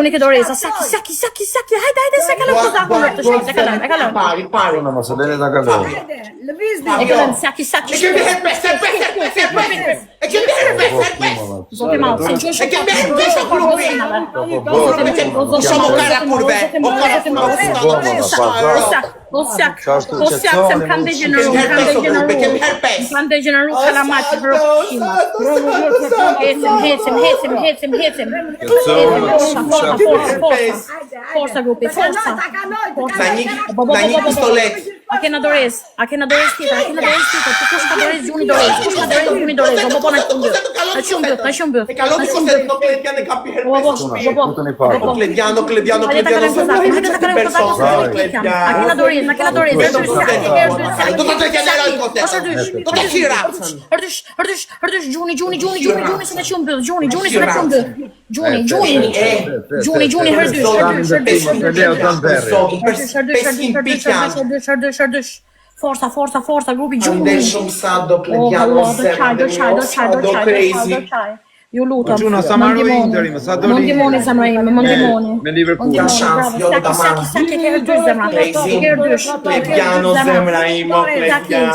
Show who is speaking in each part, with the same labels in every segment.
Speaker 1: Gjuni che Doresa, sacchi, hajde, se kalon të zakon të shkojnë, se kalon.
Speaker 2: Pari. Në mos e leni ta kalon.
Speaker 1: E kalon, sacchi.
Speaker 3: E kemi herpes.
Speaker 1: Zote malë, se gjojnë
Speaker 3: E kemi herpes o klubi. Siamo cara curve. O cara
Speaker 1: Osjak, se më kanë degeneru kalamati për rëpëshima. Hecim. Forsa grupi, forsa.
Speaker 3: Na një pistolet.
Speaker 1: A kena Dorez tjetër, të kush ka Dorez Gjuni Dorez, o po na shumë bëth.
Speaker 3: E kalon të no Kledian e kapi herpes. Klediano.
Speaker 1: A kena Dorez,
Speaker 3: Do të të kene eroj kote. Do të qira.
Speaker 1: Hërdysh, Gjuni, se në shumë bëth, Gjuni, se në shumë bëth. Gjuni, hërdysh. Forsa, grupi Gjuni.
Speaker 3: Ande shumë sa do Klediano do crazy.
Speaker 1: Ju lutem.
Speaker 2: Gjuna sa marrë Interim, sa do
Speaker 1: Mëndimoni zemra ime, mëndimoni.
Speaker 2: Me Liverpool.
Speaker 1: Saki ke hërdysh zemra.
Speaker 3: Klediano zemra imo,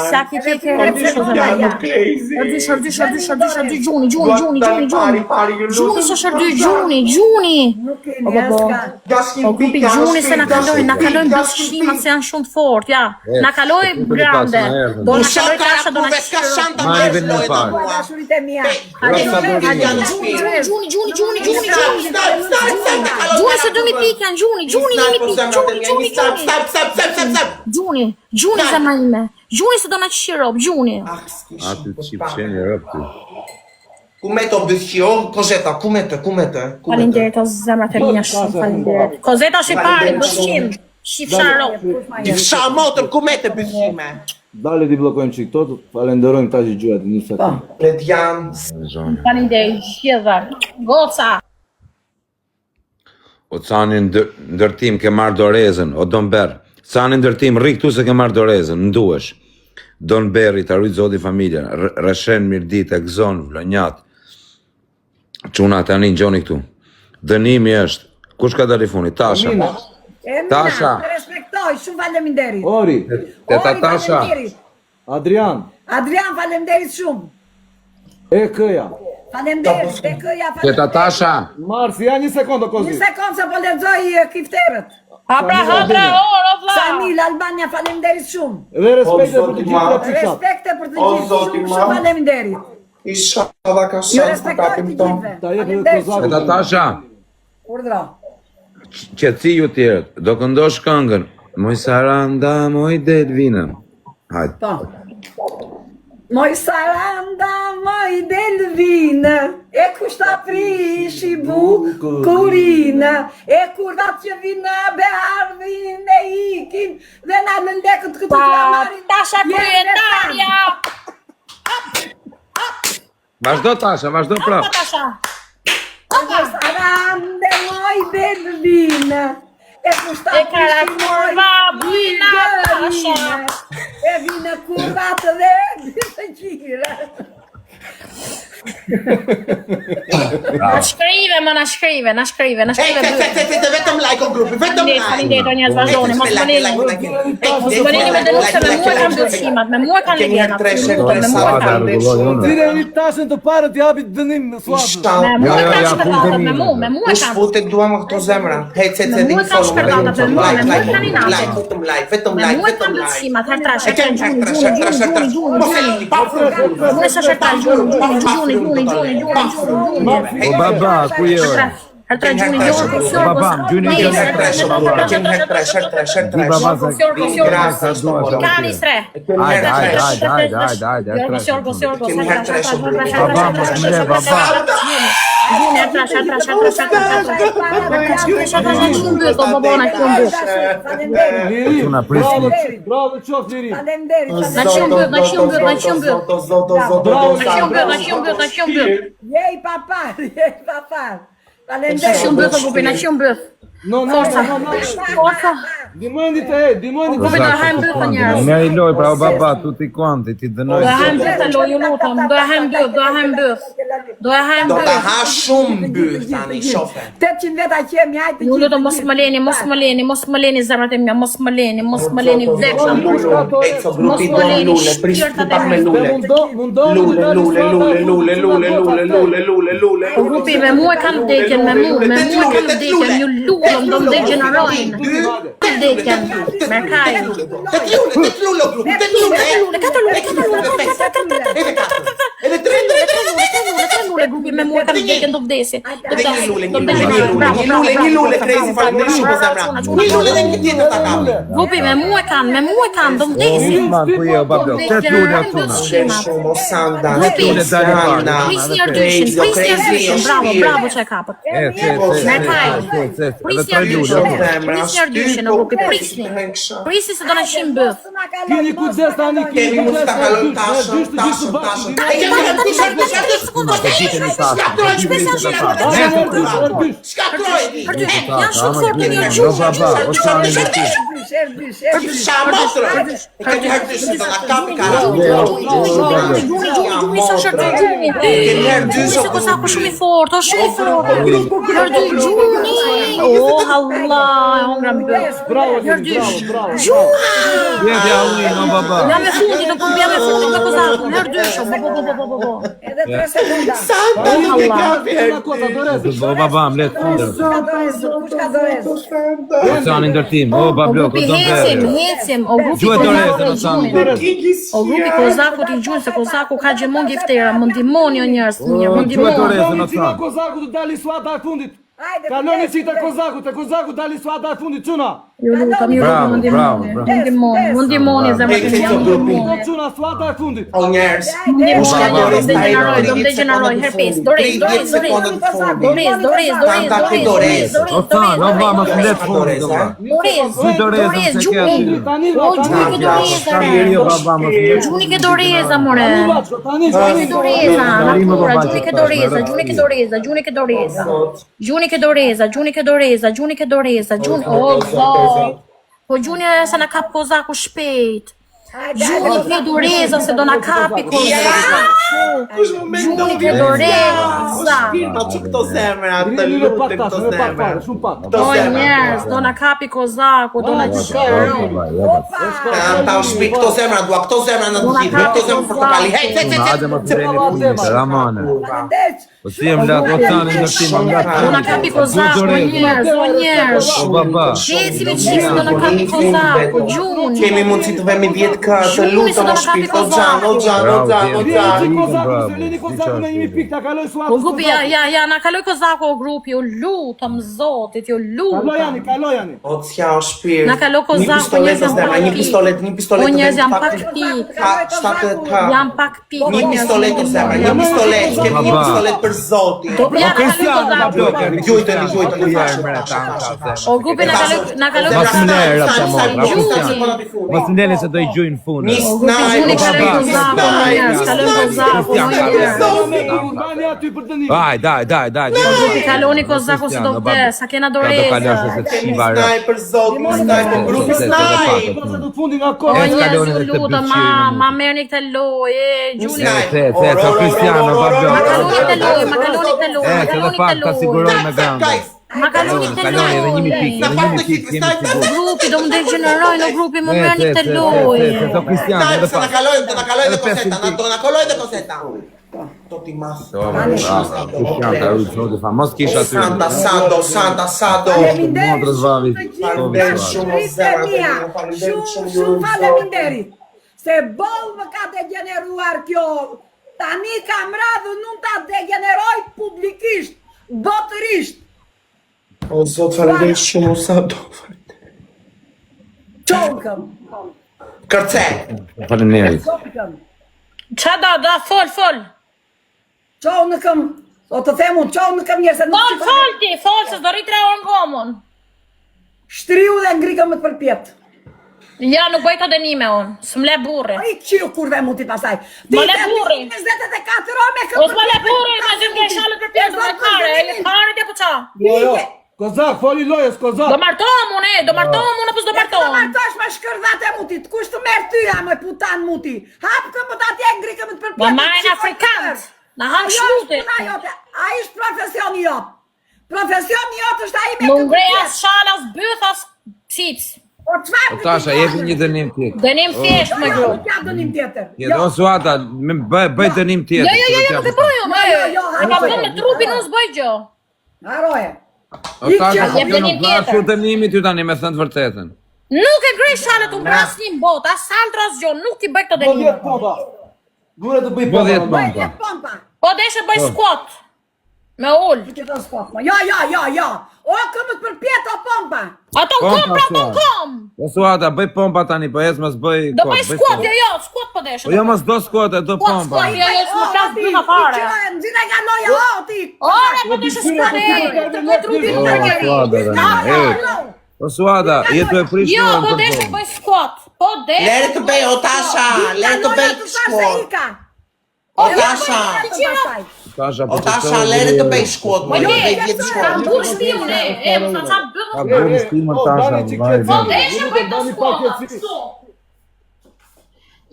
Speaker 1: Saki ke hërdysh zemra. Hërdysh, Gjuni. Gjuni se shërdysh, Gjuni. O grupi Gjuni se na kalojnë bëshqimat se janë shumë të fort, ja. Na kaloj grande. Do na kaloj tasha, do na qërë.
Speaker 2: Mani vetë në parë.
Speaker 1: Gjuni se do mi pikën, Gjuni zemra ime. Gjuni se do na qi rob, Gjuni.
Speaker 2: Aty qip qenje rëp ty.
Speaker 3: Kumeto bëzqio, Kozeta, kumete.
Speaker 1: Falinderit o zemrat e minja shumë, falinderit. Kozeta shqipari, bëshqim, shqipshar rob.
Speaker 3: Fsha motër, kumete bëzqime.
Speaker 4: Dale ti blokojmë që këto, falenderojmë ta që gjuat, një sekund.
Speaker 3: Kledian.
Speaker 1: Falinderit, shqedha, goca.
Speaker 2: O cani ndërtim ke marrë Dorezën, o Donber. Cani ndërtim, rri këtu se ke marrë Dorezën, nduesh. Donberi, të arrujt zoti familjen, Reshen, Mirdit, Egzon, Vlonjat. Quna tani gjoni këtu. Dënimi është, kush ka telefoni? Tasha. Tasha.
Speaker 5: Respektoj, shumë faleminderit.
Speaker 4: Ori.
Speaker 2: Teta Tasha.
Speaker 4: Adrian.
Speaker 5: Faleminderit shumë.
Speaker 4: E këja.
Speaker 5: Faleminderit, e këja faleminderit.
Speaker 2: Teta Tasha.
Speaker 4: Marsi, ja një sekundë kozi.
Speaker 5: Një sekundë se po lexoj kifterët.
Speaker 1: Hapra, orë, vla.
Speaker 5: Samil, Albania, faleminderit shumë.
Speaker 4: Dhe respekte për të gjithë të pisat.
Speaker 5: Respekte për të gjithë, shumë faleminderit.
Speaker 3: Isha dha ka
Speaker 5: Ju
Speaker 3: shansë të
Speaker 5: respektoj
Speaker 3: kapim
Speaker 5: të
Speaker 3: tonë.
Speaker 5: gjithëve.
Speaker 4: Ta jepë dhe
Speaker 5: Faleminderit
Speaker 4: Kozakut.
Speaker 2: Teta Tasha.
Speaker 5: Urdhra.
Speaker 2: Qetësi ju tjerët, do këndosh këngën. Moj Saranda, moj Delvina. Hajde.
Speaker 5: Po. Moj Saranda, moj Delvina, e kushta prishi bukurina, e kurvat që vinë beharvin e ikin, dhe na në ndekët këtë flamarin.
Speaker 1: Tasha kryetarja.
Speaker 2: Vazhdo Tasha, vazhdo prap.
Speaker 1: Tasha.
Speaker 5: Moj Saranda, moj Delvina, e kushta
Speaker 1: E kara
Speaker 5: prishi
Speaker 1: kurva, bina, Tasha.
Speaker 5: e vinë kurvat dhe të qire.
Speaker 1: Na shkrive.
Speaker 3: Vetëm like o grupi, vetëm like.
Speaker 1: Falinderit o njerëz vazhdoni, mos më lini me denunce, me mua kanë dëshimat, me mua kanë ligjena. Me mua kanë.
Speaker 4: Dire një tasën të parë t'ja hapit dënim në slabë.
Speaker 1: Me mua kanë shkërdatat, me mua
Speaker 3: Kush
Speaker 1: kanë.
Speaker 3: futet duam këto zemra. Hec
Speaker 1: Me mua kanë shkërdatat, me mua kanë inate.
Speaker 3: Vetëm like.
Speaker 1: Me mua kanë dëshimat, hertrash,
Speaker 3: E kem
Speaker 1: Mua sa shërtar, Gjuni.
Speaker 2: O baba, ku je ora?
Speaker 1: Hertra Gjuni,
Speaker 2: Babam, Gjuni
Speaker 1: Kanistre.
Speaker 2: Hajde. Babam, mos më le, baba.
Speaker 1: Gjuni, hertrash.
Speaker 2: Quna prisni.
Speaker 4: Bravo qof njëri.
Speaker 5: Faleminderit.
Speaker 1: Na qëmë bëth.
Speaker 5: Jej papa.
Speaker 1: Na qëmë bëth,
Speaker 5: Faleminderit.
Speaker 1: na qëmë bëth.
Speaker 4: No.
Speaker 1: Forca. Grupi do e hajmë mbyll të njerëz.
Speaker 2: Merë i loj, pra o baba, tutti quanti, ti dënoj.
Speaker 1: Do e hajmë mbyll të loj, ju lutem, do e hajmë mbyll, do e hajmë mbyll. Do e hajmë
Speaker 3: Do ta
Speaker 1: mbyll.
Speaker 3: ha shumë mbyll tani, shofe.
Speaker 5: 800 veta qemi, hajde.
Speaker 1: Ju lutem mos më leni, mos më leni zemrat e mia, mos më leni vlefshëm.
Speaker 3: Ecco, gruppi don lule, pristë pak me lule. Lule.
Speaker 1: Po grupi me mua kanë vdekjen, me mua kanë vdekjen, ju lutem, do më degenerojnë. Vdekjen, Merkaj.
Speaker 3: Tet lule, gruppi, tet lule.
Speaker 1: Grupi me mua kanë vdekjen, do vdesin.
Speaker 3: Një lule, crazy, falim shumë zemra. Një lule dhe një tjetër ta kapi.
Speaker 1: Grupi me mua kanë, do vdesin.
Speaker 2: Man, ku je o bablo, tet lule atuna.
Speaker 3: Shumë, Sanda,
Speaker 1: Prisni ardyshin, bravo që e kapët. Prisni ardyshin në grupi, prisni se do në shimë bëth.
Speaker 4: Keni kujdes tani,
Speaker 3: kemi mos ta kalojmë tashën.
Speaker 1: Janë shumë fort të një gjuhë. Gjuni sa shërtë gjuni. Se kësa ku shumë i fort, o shumë i fort. Hërdy gjuni. O, Allah, e hongra më bëth. Hërdy gjuni.
Speaker 2: Jeti Halloween, o baba.
Speaker 1: Jam e fundit, do këmbja me fundit me kozakun. Hërdy shumë, bo.
Speaker 5: Edhe 3 sekunda.
Speaker 2: O baba, më letë fundër.
Speaker 5: Kushka dorez.
Speaker 2: Oceani ndërtim, o bablo,
Speaker 1: Grupi
Speaker 2: këtë do
Speaker 1: hecim, o grupi
Speaker 2: Gjuhë dorez,
Speaker 1: kozakut i
Speaker 2: Oceani.
Speaker 1: gjunin. O grupi kozakut i gjunin, se kozaku ka gjemon giftera, më ndimoni o njerës të mirë, më ndimoni.
Speaker 4: Kozaku të dali suata e fundit.
Speaker 5: Hajde.
Speaker 4: Kaloni si të kozaku dali suata e fundit, quna.
Speaker 1: Ju lutem, më ndimoni. Më ndimoni, zemrat e mia, më ndimoni.
Speaker 4: Quna suata e fundit.
Speaker 3: O njerës,
Speaker 1: Do më degeneroj, herpes, dorez.
Speaker 2: Ocean, o baba, më letë fundër, baba.
Speaker 1: Dorez, gjuni. O, gjuni ke doreza,
Speaker 2: Shambiri, o baba, më letë.
Speaker 1: Gjuni ke doreza, more. Gjuni ke doreza, natura, gjuni ke doreza. O, zot. Po gjuni se na kap kozaku shpejt. Gjuni ke doreza se do na kapi kozaku. Gjuni ke doreza.
Speaker 3: Këto zemra, të lutem këto zemra.
Speaker 1: O njerës, do na kapi kozaku, do na qërë.
Speaker 3: Ta u shpi këto zemra, dua këto zemra në të gjithë, këto zemra portokalli. Hej,
Speaker 2: Hajde më të breni fundër, Ramane. Po si jem latë, Oceani ndërtim, më letë
Speaker 1: Do na kapi kozaku, o njerës.
Speaker 2: O baba.
Speaker 1: Qesi me qisi do na kapi kozaku, gjuni.
Speaker 3: Kemi mundësi të vemi 10 këtë, të lutem në shpi, o gjan.
Speaker 1: O grupi, ja, na kaloj kozaku o grupi, o lutem zotit, o lutem.
Speaker 4: Kalojani.
Speaker 3: O t'ja o shpirë.
Speaker 1: Na kalo kozaku,
Speaker 3: Një pistolet.
Speaker 1: O njerës jam pak pik. Jam pak pik.
Speaker 3: Një pistolet o zemra, një pistolet. Kemi një pistolet për zotin.
Speaker 1: Ja, na kaloj kozaku.
Speaker 3: Gjujtë.
Speaker 1: O grupi, na kaloj
Speaker 2: Mos më lërë,
Speaker 1: kozaku.
Speaker 2: Mos më lërë se do i gjujnë fundër.
Speaker 3: Një
Speaker 1: Gjuni kaloj kozaku, o njerës, kaloj kozaku, o njerës.
Speaker 2: Daj.
Speaker 1: Grupi kaloni kozaku se do vdes, sa kena doreza.
Speaker 3: Snaj për zotin, snaj për grupi, snaj.
Speaker 1: O njerës, ju lutem, ma merrni këtë lojë, gjuni. Ma kaloni këtë lojë. Grupi do më degenerojnë, o grupi më merrni këtë lojë.
Speaker 3: Do na kaloj dhe koseta. Do t'i mas.
Speaker 2: Mos kisha ty.
Speaker 3: Santa Sado.
Speaker 5: Shumë faleminderit. Se boll më ka degeneruar kjo. Tani kam radhë nuk ta degeneroj publikisht, botërisht.
Speaker 3: O zot, faleminderit shumë Sado.
Speaker 5: Qonkëm.
Speaker 3: Kërce.
Speaker 2: Faleminderit.
Speaker 1: Qa da, fol.
Speaker 5: Qonëkëm, o të themu qonëkëm njërë se nuk
Speaker 1: Fol, se do rri 3 orë në gomën.
Speaker 5: shtriu dhe ngrikëm më të përpjet.
Speaker 1: Ja, nuk bëjt të denime unë, s'm le burri.
Speaker 5: I qiu kurve mundi pasaj.
Speaker 1: Më le burri.
Speaker 5: 24 orë me
Speaker 1: O s'ma le burri, ma zim ke shalët për pjetë, me kare, e kare t'ja po qa.
Speaker 5: Jo.
Speaker 4: Kozak, foli lojës, kozak.
Speaker 1: Do martohem unë, do martohem unë apo s'do
Speaker 5: Të
Speaker 1: martohem?
Speaker 5: martosh me shkërdhat e mutit, kush të merë tyja me putan muti? Hap këmët atje ngri këmët për
Speaker 1: Ma marrin afrikant. Na hap shluti.
Speaker 5: A ishtë profesioni jot. Profesioni jot është a i me
Speaker 1: Më
Speaker 5: këtë
Speaker 1: ngrej as shal, as byth, as cips.
Speaker 5: O qfar
Speaker 2: O Tasha, jepi një dënim tjetër.
Speaker 1: Dënim thjesht me gru.
Speaker 5: Ja dënim tjetër.
Speaker 2: O Suata, bëj dënim tjetër.
Speaker 1: Jo, nuk e bëj unë. E kam thënë me trupin unë s'bëj gjë.
Speaker 5: Haroje.
Speaker 2: O Tasha,
Speaker 1: Jep
Speaker 2: po kjo
Speaker 1: dënim
Speaker 2: nuk bla
Speaker 1: tjetër.
Speaker 2: shu dënimi ty tani me thënë të vërtetën.
Speaker 1: Nuk e grej shalet unë pras një bot, as saltro as gjo, nuk ti bëj këtë
Speaker 4: Po 10
Speaker 1: dënim.
Speaker 4: pompa. Dure të bëj
Speaker 2: Po 10
Speaker 4: pompa.
Speaker 2: pompa.
Speaker 5: Pompa.
Speaker 1: Po deshe bëj squat. Me ull.
Speaker 5: Që të spot. Jo. O këmët për pjetë o pompa.
Speaker 1: Ato
Speaker 2: Pompa,
Speaker 1: kom, pra
Speaker 2: thua.
Speaker 1: ton kom.
Speaker 2: O Suata, bëj pompa tani, po jes mos bëj
Speaker 1: Do
Speaker 2: kot,
Speaker 1: bëj squat, jo, squat po deshe.
Speaker 2: Po jo mos do squat, do pompa.
Speaker 1: Jo, s'më plas byha fare.
Speaker 5: Nëzina nga loja o ti.
Speaker 1: Ore, po deshe squat e të bëj trupin
Speaker 2: O,
Speaker 1: në
Speaker 2: Suata, tani. O Suata, jetu e prish
Speaker 1: Jo,
Speaker 2: në
Speaker 1: po deshe bëj squat. Po deshe.
Speaker 3: Lere të bëj, o Tasha, lere të bëj shkuat. O Tasha,
Speaker 2: Tasha,
Speaker 3: o Tasha, lere të bëj shkuat, më jo bëj 10
Speaker 1: Kam
Speaker 3: shkuat.
Speaker 1: burë shpion e, më sa qa
Speaker 2: Ka
Speaker 1: bëhë.
Speaker 2: bërë stimër Tasha, vaj.
Speaker 1: Po deshe bëj të squat. Kështu.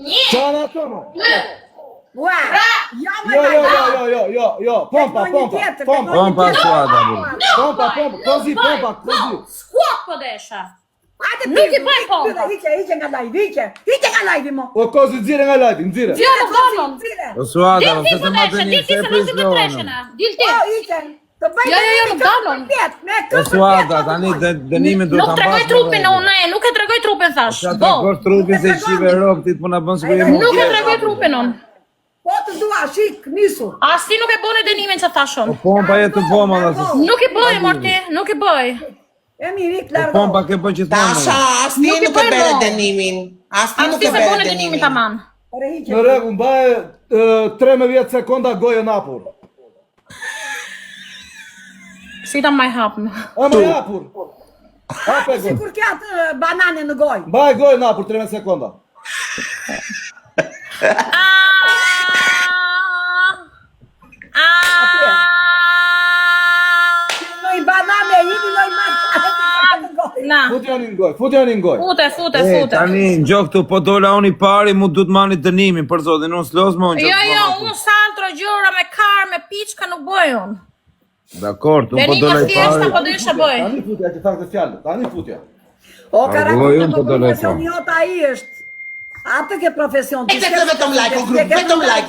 Speaker 1: Një,
Speaker 4: Qana të më.
Speaker 5: Ua. Jo.
Speaker 4: Pompa.
Speaker 2: Pompa Suata,
Speaker 4: Pompa. Kozi, pompa.
Speaker 1: squat po deshe. Nuk i bëj pompa.
Speaker 5: Hiqe nga live, hiqe nga live mo.
Speaker 4: O kozi nxire nga live, nxire.
Speaker 1: Jo, nuk donon.
Speaker 2: O Suata,
Speaker 1: Dil ti
Speaker 2: se
Speaker 1: po
Speaker 2: të ma
Speaker 1: deshe,
Speaker 2: dënim,
Speaker 1: dil ti
Speaker 2: se
Speaker 1: se
Speaker 2: e
Speaker 1: nuk
Speaker 2: prish
Speaker 1: ti më
Speaker 2: lojën.
Speaker 1: treshena. Dil ti.
Speaker 5: O, hiqe. Të bëj
Speaker 1: Jo, nuk dalon.
Speaker 2: O Suata, tani dënimin do
Speaker 1: Nuk
Speaker 2: ta
Speaker 1: tregoj
Speaker 2: mbash.
Speaker 1: trupin unë, nuk e tregoj trupin thash.
Speaker 2: Sa të
Speaker 1: Bo,
Speaker 2: kosh trupin se qive rok, ti të puna bën s'ku jemi.
Speaker 1: nuk e tregoj trupin unë.
Speaker 5: Po të dua, shik, nisu.
Speaker 1: As ti nuk e bën dënimin që thashon.
Speaker 2: Pompa jetë të boma dhe se.
Speaker 1: Nuk i bëj, Marti, nuk i bëj.
Speaker 5: E miri,
Speaker 2: O
Speaker 5: klarë.
Speaker 2: pompa ke bën gjithmonë.
Speaker 3: Tasha, as ti
Speaker 1: Nuk i
Speaker 3: nuk e
Speaker 1: bëj,
Speaker 3: bere
Speaker 1: mo.
Speaker 3: dënimin. As ti
Speaker 1: As
Speaker 3: nuk
Speaker 1: ti
Speaker 3: e
Speaker 1: se
Speaker 3: bere
Speaker 1: bën dënimin
Speaker 3: dënimin.
Speaker 1: tamam.
Speaker 4: Në regu, mbaje 13 sekonda gojë në apur.
Speaker 1: Si ta maj hapnë.
Speaker 4: A më apur. Hape gojë.
Speaker 5: Kur kja të banane në gojë.
Speaker 4: Mbaj gojë në apur 13 sekonda.
Speaker 5: Noi banane, hini noi banane në gojë.
Speaker 1: Na,
Speaker 4: Fut janë në gojë.
Speaker 1: fute.
Speaker 2: Tani në gjok këtu po dola unë i pari mu du të mani dënimin për zotin, unë s'los më unë
Speaker 1: Jo, unë saltro, gjora, me kar, me piçka nuk bëj unë.
Speaker 2: Dakor, unë po dola
Speaker 1: Dënima
Speaker 2: i
Speaker 1: thjeshta
Speaker 2: pari.
Speaker 1: po desha bëj.
Speaker 4: Tani futja që thakë të fjallë. Tani futja.
Speaker 5: O,
Speaker 2: gojën
Speaker 5: karakullë,
Speaker 2: po
Speaker 5: po
Speaker 2: do lejtë.
Speaker 5: profesioni jota i është. Atë ke profesion.
Speaker 3: E këtë vetëm like, o grup, vetëm like.